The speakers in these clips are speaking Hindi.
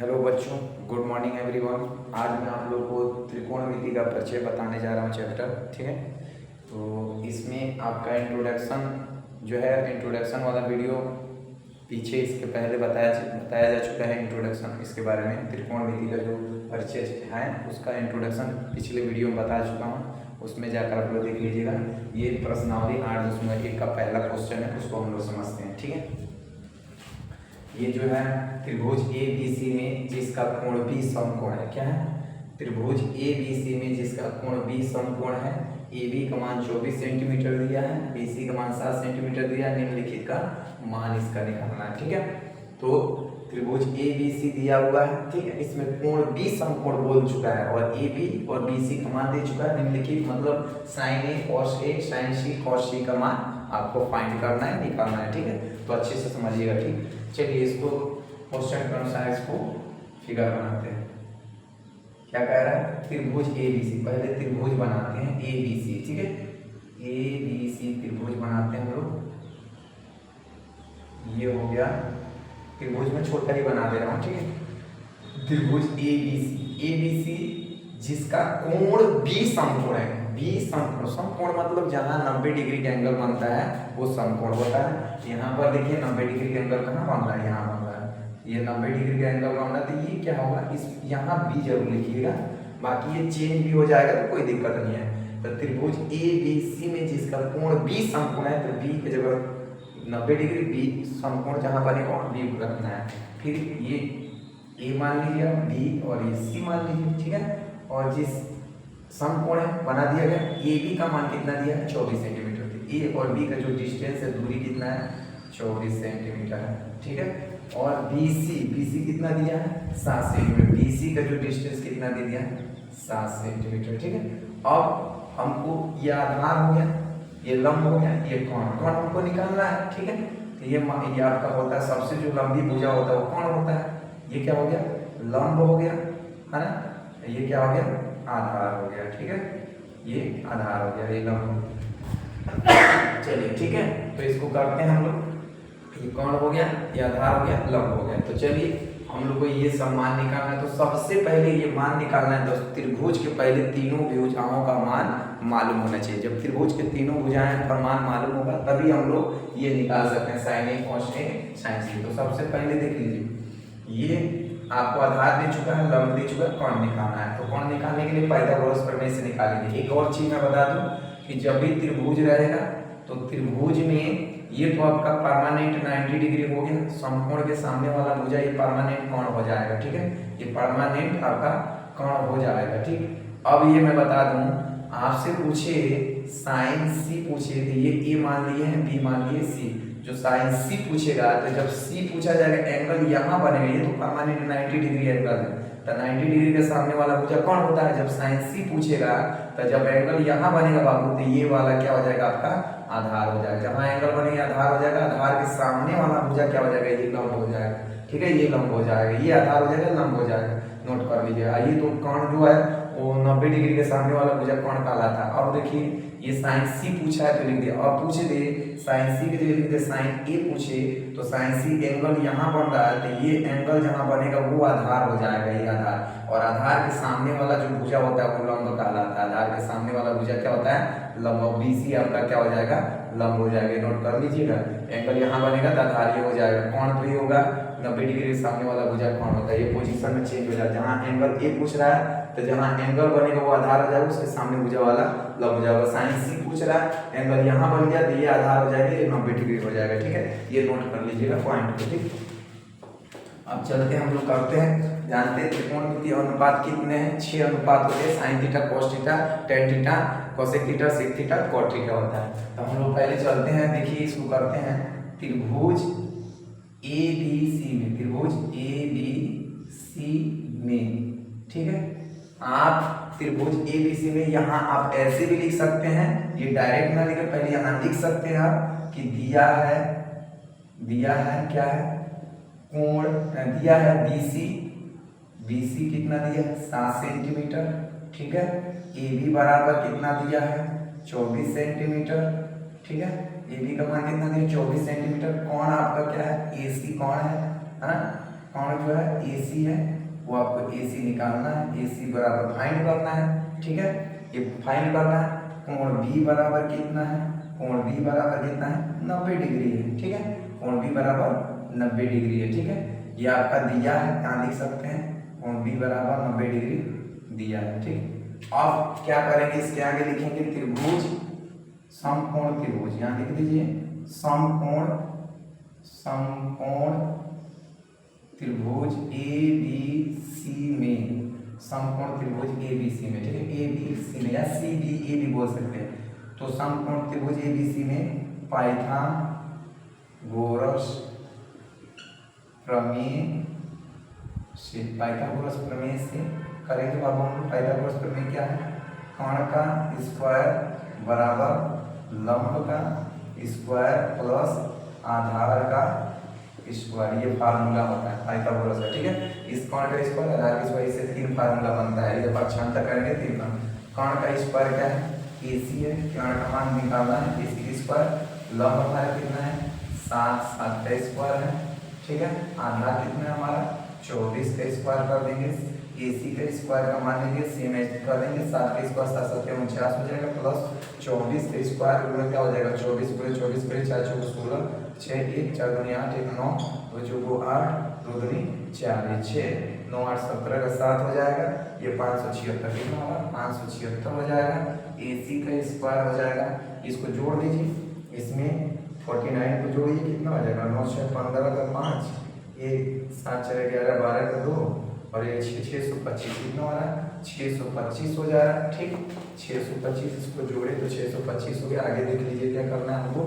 हेलो बच्चों, गुड मॉर्निंग एवरीवन। आज मैं आप लोग को त्रिकोणमिति का परिचय बताने जा रहा हूँ चैप्टर, ठीक है। तो इसमें आपका इंट्रोडक्शन जो है, इंट्रोडक्शन वाला वीडियो पीछे इसके पहले बताया जा चुका है। इंट्रोडक्शन इसके बारे में त्रिकोणमिति का जो परिचय है उसका इंट्रोडक्शन पिछले वीडियो में बता चुका हूँ, उसमें जाकर आप लोग देख लीजिएगा। ये प्रश्नावली 8.1 का पहला क्वेश्चन है, उसको हम लोग समझते हैं, ठीक है। ये जो है त्रिभुज ए बी सी में जिसका कोण बी समकोण है, क्या है? त्रिभुज ए बी सी में जिसका कोण बी समकोण है। ए बी का मान 24 सेंटीमीटर दिया है, बी सी का मान 7 सेंटीमीटर दिया है। निम्नलिखित का मान इसका निकालना है, ठीक है। तो त्रिभुज ए बी सी दिया हुआ है, ठीक है। इसमें कोण बी समकोण बोल चुका है और ए बी और बी सी का मान दे चुका है। निम्नलिखित मतलब sign A cos A sign C cos सी का मान आपको फाइंड करना है, निकालना है, ठीक है। तो अच्छे से समझिएगा, ठीक। चलिए इसको क्वेश्चन के अनुसार इसको फिगर बनाते हैं। क्या कह रहा है? त्रिभुज ए बी सी, पहले त्रिभुज बनाते हैं ए बी सी, ठीक है। ए बी सी त्रिभुज बनाते हैं हम लोग। ये हो गया त्रिभुज, में छोटा ही बना दे रहा हूँ, ठीक है। त्रिभुज ए बी सी जिसका कोण बी समकोण है। बी समकोण, समकोण मतलब जहाँ 90 डिग्री का एंगल बनता है वो समकोण होता है। यहाँ पर देखिए 90 डिग्री का एंगल कहाँ बन रहा है? यहाँ बन रहा है। ये 90 डिग्री का एंगल बन रहा है, तो ये क्या होगा? इस यहाँ बी जरूर लिखिएगा, बाकी ये चेंज भी हो जाएगा तो कोई दिक्कत नहीं है। तो त्रिभुज ए बी सी में जिसका कोण बी समकोण है, तो बी की जगह 90 डिग्री, बी समकोण जहाँ बनेगा वहाँ बी रखना है। फिर ये ए मान लीजिए, बी और ये सी मान लीजिए, ठीक है। और जिस समकोण है बना दिया गया। ए बी का मान कितना दिया है? 24 सेंटीमीटर। ए और बी का जो डिस्टेंस है, दूरी कितना है? 24 सेंटीमीटर है, ठीक है। और बी सी कितना दिया है? 7 सेंटीमीटर। बी सी का जो डिस्टेंस कितना दे दिया है? 7 सेंटीमीटर, ठीक है। अब हमको ये आधार हो गया, ये लंब हो गया, ये कोण हमको निकालना है, ठीक है। तो ये आपका होता है, सबसे जो लंबी भुजा होता है वो कोण होता है। ये क्या हो गया? लंब हो गया, है ना। ये क्या हो गया? आधार हो गया, ठीक है। ये आधार हो गया, ये लंब। चलिए ठीक है, तो इसको करते हैं हम लोग। ये कोण हो गया, ये आधार हो गया, लंब हो गया। तो चलिए हम लोग को ये सब मान निकालना है। तो सबसे पहले ये मान निकालना है दोस्तों, त्रिभुज के पहले तीनों भुजाओं का मान मालूम होना चाहिए। जब त्रिभुज के तीनों भुजाएं का मान मालूम होगा तभी हम लोग ये निकाल सकते हैं, sign A cos A sign सी। तो सबसे पहले देख लीजिए, ये आपको आधार दे चुका है, लंब दे चुका है, कोण निकालना है। तो कोण निकालने के लिए पाइथागोरस प्रमेय से निकालेंगे। एक और चीज मैं बता दूं कि जब भी त्रिभुज रहेगा तो त्रिभुज में ये तो आपका परमानेंट 90 डिग्री हो गया। समकोण के सामने वाला भुजा ये परमानेंट कोण हो जाएगा, ठीक है। ये परमानेंट आपका कोण हो जाएगा, ठीक। अब ये मैं बता दूं, आपसे पूछे साइन सी पूछे, तो ये ए मान लिए हैं, बी मान लिए सी। जो साइन सी पूछेगा तो जब सी पूछा जाएगा एंगल यहाँ बनेगा, ये तो परमानेंट 90 डिग्री एंगल है। तो 90 डिग्री के सामने वाला भुजा कौन होता है? जब साइन सी पूछेगा तो जब एंगल यहाँ बनेगा बाबू, तो ये वाला क्या हो जाएगा? आपका आधार हो जाएगा। जहाँ एंगल बनेगा आधार हो जाएगा। आधार के सामने वाला भुजा क्या हो जाएगा? ये लंब हो जाएगा, ठीक है। ये लंब हो जाएगा, ये आधार हो जाएगा, लंब हो जाएगा। नोट कर लीजिएगा। ये तो कोण जो है वो 90 डिग्री के सामने वाला भुजा कोण कहलाता है। अब देखिए ये साइन सी पूछा है तो लिख दिया। अब पूछे दे साइन सी के लिए लिख दे साइन ए पूछे, तो साइन सी एंगल यहाँ बन रहा है, तो ये एंगल जहाँ बनेगा वो आधार हो जाएगा, ये आधार। और आधार के सामने वाला जो भुजा होता है वो लंब कहलाता है। आधार के सामने वाला भुजा क्या होता है? लंब। बी सी आपका क्या हो जाएगा? लंब हो जाएगा। नोट कर लीजिएगा। एंगल यहाँ बनेगा तो आधार ये हो जाएगा। कोण तो ये होगा 90 डिग्री के सामने वाला भुजा कोण होता है। ये पोजीशन में चेंज हो जाएगा। जहाँ एंगल ए पूछ रहा है तो जहाँ एंगल बनेगा वो आधार हो जाएगा, उसके सामने भुजा वाला लंब हो जाएगा। साइन सी पूछ रहा है, एंगल यहाँ बन गया तो ये आधार हो जाएगा, ये 90 डिग्री हो जाएगा, ठीक है। ये नोट कर लीजिएगा पॉइंट को, ठीक। अब चलते हैं, हम लोग करते हैं। जानते हैं त्रिकोणमिति अनुपात कितने हैं? 6 अनुपात होते हैं। Sine theta cos theta tan theta cosec theta sec theta cot theta होता है। तो हम लोग पहले चलते हैं, देखिए इसको करते हैं। त्रिभुज ए बी सी में, त्रिभुज ए बी सी में, ठीक है। आप त्रिभुज ए बी सी में यहाँ आप ऐसे भी लिख सकते हैं, ये डायरेक्ट ना लिखे, पहले यहाँ लिख सकते हैं आप कि दिया है क्या है? कोण दिया है BC कितना दिया है? 7 सेंटीमीटर, ठीक है। AB बराबर कितना दिया है? 24 सेंटीमीटर, ठीक है। AB का मान कितना दिया? 24 सेंटीमीटर। कोण आपका क्या है? AC कोण है ना। कोण जो है AC है, वो आपको AC निकालना है। AC बराबर फाइंड करना है, ठीक है, ये फाइंड करना है। कोण B बराबर कितना है, कोण B बराबर कितना है 90 डिग्री है, ठीक है, कोण B बराबर 90 डिग्री है, ठीक है, ये आपका दिया है, यहाँ लिख सकते हैं कोण B बराबर 90 डिग्री दिया है, ठीक। अब क्या करेंगे, इसके आगे लिखेंगे त्रिभुज समकोण त्रिभुज, यहाँ लिख दीजिए समकोण त्रिभुज ABC में, समकोण त्रिभुज ABC में, ठीक है, ABC में या CBA भी बोल सकते हैं। तो समकोण त्रिभुज ABC में पाइथागोरस प्रमेय से करेंगे। बाबू हम पाइथागोरस प्रमेय क्या है, कर्ण का स्क्वायर बराबर लंब का स्क्वायर प्लस आधार का स्क्वायर, ये फार्मूला होता है पाइथागोरस का, ठीक है। इस कर्ण का स्क्वायर आधार का स्क्वायर, इससे 3 फार्मूला बनता है। जब पक्षांतर करेंगे 3 कर्ण का स्क्वायर क्या है AC है, कर्ण का मान निकालना है AC का स्क्वायर, लंब हमारा कितना है 7 का स्क्वायर है, ठीक है, आधार कितना है हमारा 24 का स्क्वायर कर देंगे, AC का स्क्वायर का मान लीजिए सेम कर देंगे, 7 का स्क्वायर 7 7 49 हो जाएगा, प्लस 24 का स्क्वायर में क्या हो जाएगा 24 पूरे 24 पूरे 4 चौको 16 6 1 4 दूनी 8 1 9 2 चौको 8 2 दूनी 4 6 9 8 17 का 7 हो जाएगा, ये 576 कितना होगा 576 हो जाएगा। AC का स्क्वायर हो जाएगा, इसको जोड़ दीजिए, इसमें 49 को जोड़िए कितना हो जाएगा 9 6 15 का 5 1 7 4 11 12 का 2 और ये 625 कितना हो रहा है 625 हो जा रहा है, ठीक, 625 इसको जोड़े तो 625 हो गया। आगे देख लीजिए क्या करना है हमको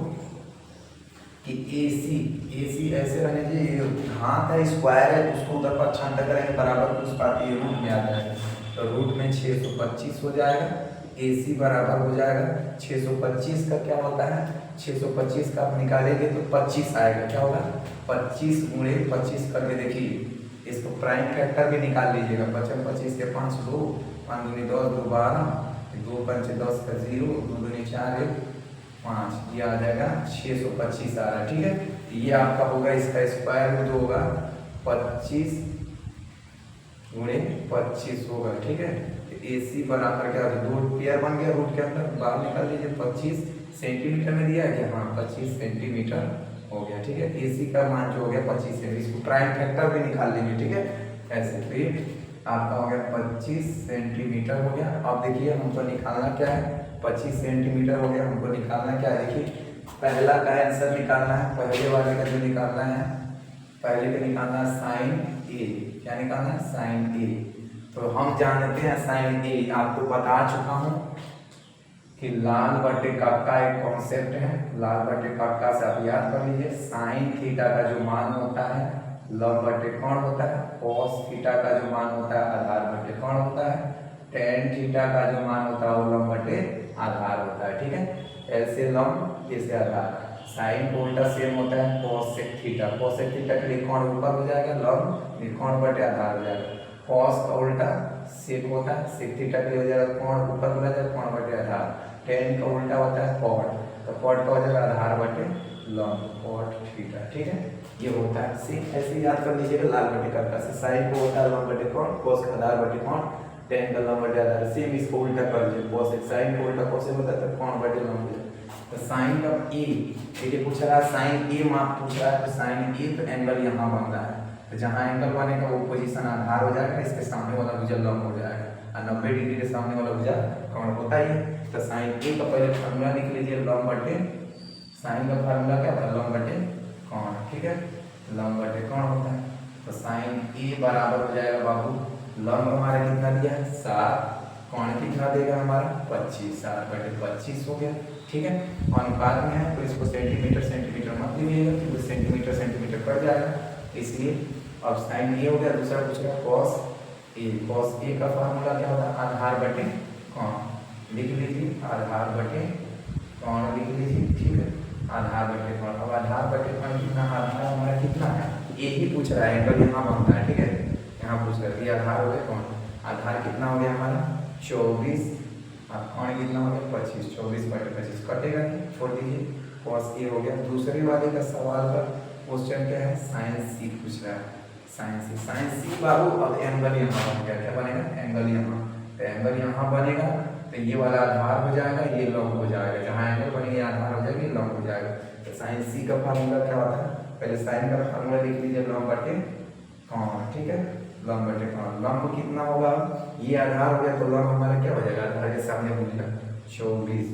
कि AC ऐसे रहने चाहिए, घात है स्क्वायर है उसको उधर पक्षांतर करेंगे बराबर उस बात ये रूट में आ जाएगा, तो रूट में 625 हो जाएगा। AC बराबर हो जाएगा 625 का क्या होता है 625 का आप निकालेंगे तो 25 आएगा, क्या होगा 25 गुणे 25 करके देखिए, इसको प्राइम फैक्टर भी निकाल लीजिएगा। 25 के 5 2 5 दूनी 10 2 12 2 5 10 का 0 2 दूनी 4 1 5, ये आ जाएगा 625 आ रहा है, ठीक है। ये आपका होगा इसका स्क्वायर रूट होगा 25 गुणे 25 होगा, ठीक है। तो AC बराबर क्या होगा 2 पेयर बन गया, रूट के अंदर बाहर निकाल लीजिए 25 सेंटीमीटर में दिया है क्या, हाँ 25 सेंटीमीटर हो गया, ठीक है। AC का मान जो हो गया 25 है, इसको प्राइम फैक्टर भी निकाल लीजिए, ठीक है, ऐसे फिर आपका हो गया 25 सेंटीमीटर हो गया। अब देखिए हमको निकालना क्या है 25 सेंटीमीटर हो गया, हमको निकालना क्या है देखिए, पहला का आंसर निकालना है, पहले वाले का जो निकालना है पहले का निकालना है साइन A, क्या निकालना है साइन A। तो हम जानते हैं साइन A, आपको बता चुका हूँ कि लाल बटे कक्का एक कॉन्सेप्ट है, लाल बटे कक्का से आप याद कर लीजिए, साइन थीटा का जो मान होता है लंब बटे कोण होता है, कॉस थीटा का जो मान होता है आधार बटे कोण होता है, टेन थीटा का जो मान होता है वो लंब बटे आधार होता है, ठीक है। ऐसे लंब जैसे आधार, साइन को उल्टा सेम होता है कॉसेक थीटा, कॉसेक थीटा के लिए कोण ऊपर हो जाएगा, लंब कोण बटे आधार हो जाएगा। कॉस का उल्टा सेक होता है, सेक थीटा के लिए हो जाएगा कोण ऊपर हो जाएगा कोण बटे आधार। टेन का उल्टा होता है कॉट, तो कॉट का हो जाएगा आधार बटे लंब कॉट थीटा, ठीक है। ये होता है सेक, ऐसे याद कर लीजिएगा लाल बटे कक्का से, साइन को होता है लंब बटे कोण, कॉस का आधार बटे कोण, टेन का लंब बटे आधार, सेम इसको उल्टा कर लीजिए, कॉसेक साइन को उल्टा कॉसेक होता है तो कोण बटे लंब। तो साइन का ए, ये पूछ रहा है साइन ए माप पूछ रहा है, तो साइन ए तो एंगल यहाँ बन रहा है, तो जहाँ एंगल बनेगा वो पोजीशन आधार हो जाएगा, इसके सामने वाला भुजा लंब हो जाएगा, और 90 डिग्री के सामने वाला भुजा कोण होता ही है। तो साइन ए का पहले फार्मूला लिख लीजिए, लंब बटे साइन का फार्मूला क्या होता है लंब बटे कोण, ठीक है, लंब बटे कोण होता है। तो साइन ए बराबर हो जाएगा बाबू, लंब हमारा कितना दिया है 7, कोण कितना देगा हमारा 25, 7 बटे 25 हो गया, ठीक है। अनुपात में है तो इसको सेंटीमीटर सेंटीमीटर मत लीजिएगा, तो सेंटीमीटर सेंटीमीटर कट जाएगा, इसलिए अब साइन ए हो गया। दूसरा पूछ रहा है कॉस ए, कॉस ए का फार्मूला क्या होता है आधार बटे कोण, लिख लीजिए आधार बटे कोण लिख लीजिए, ठीक है, आधार बटे कोण। अब आधार बटे कोण कितना, आधार हमारा कितना है ए ही पूछ रहा है, एंगल यहाँ बनता है, ठीक है, यहाँ पूछ रहा है ये आधार हो गया कोण, आधार कितना हो गया हमारा 24 और कोण कितना हो गया 25, 24 बटे 25 कटेगा नहीं, छोड़ दीजिए, कॉस ए हो गया। दूसरे वाले का सवाल का क्वेश्चन क्या है साइन सी पूछ रहा है, साइन सी बाबू। अब एंगल यहाँ बन गया, क्या बनेगा, एंगल यहाँ। तो एंगल यहाँ बनेगा तो ये वाला आधार हो जाएगा, ये लंब हो जाएगा। जहाँ एंगल बनेगा आधार हो जाएगा, ये लंब हो जाएगा। तो साइन सी का फार्मूला क्या होता है, पहले साइन का फार्मूला लिख लीजिए, लंब बटे कोण, ठीक है, लंब बटे कोण। लंब कितना होगा, ये आधार हो गया तो लंब हमारा क्या हो जाएगा, आधार के सामने हो गया 24,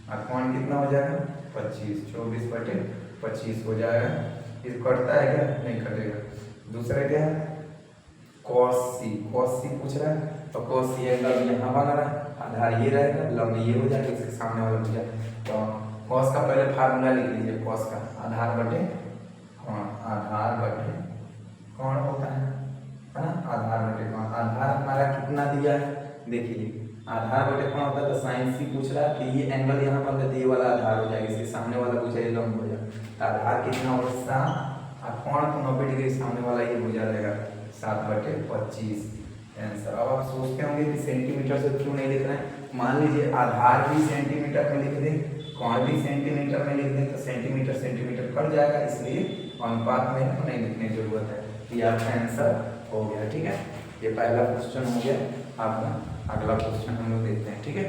और कोण कितना हो जाएगा 25, 24 बटे 25 हो जाएगा। ये कटता है क्या, नहीं कटेगा। दूसरा क्या है, cos c, cos c पूछ रहा है तो cos c एंगल यहाँ बना रहा है, आधार ये रहेगा, लंब ये हो जाएगा, इसके सामने वाला हो जाएगा। तो cos का पहले फार्मूला लिख लीजिए, cos का आधार बटे कोण, आधार बटे कोण होता है ना, आधार बटे कोण। आधार हमारा कितना दिया है, देखिए आधार बटे कोण होता है तो साइन सी पूछ रहा है कि ये एंगल यहाँ पर तो ये वाला आधार हो जाएगा, इसके सामने वाला पूछा ये लंब हो जाएगा। तो आधार कितना होगा 7, और कोण तो 90 डिग्री सामने वाला ये हो जाएगा 7/25 आंसर। अब आप सोचते होंगे कि सेंटीमीटर से क्यों नहीं लिख रहे हैं। मान लीजिए आधार भी सेंटीमीटर में लिख दें, कोण भी सेंटीमीटर में लिख दें, तो सेंटीमीटर सेंटीमीटर कट जाएगा, इसलिए अनुपात में नहीं लिखने की जरूरत है। ये आपका आंसर हो गया, ठीक है। ये पहला क्वेश्चन हो गया आपका। अगला क्वेश्चन हम लोग देखते हैं, ठीक है।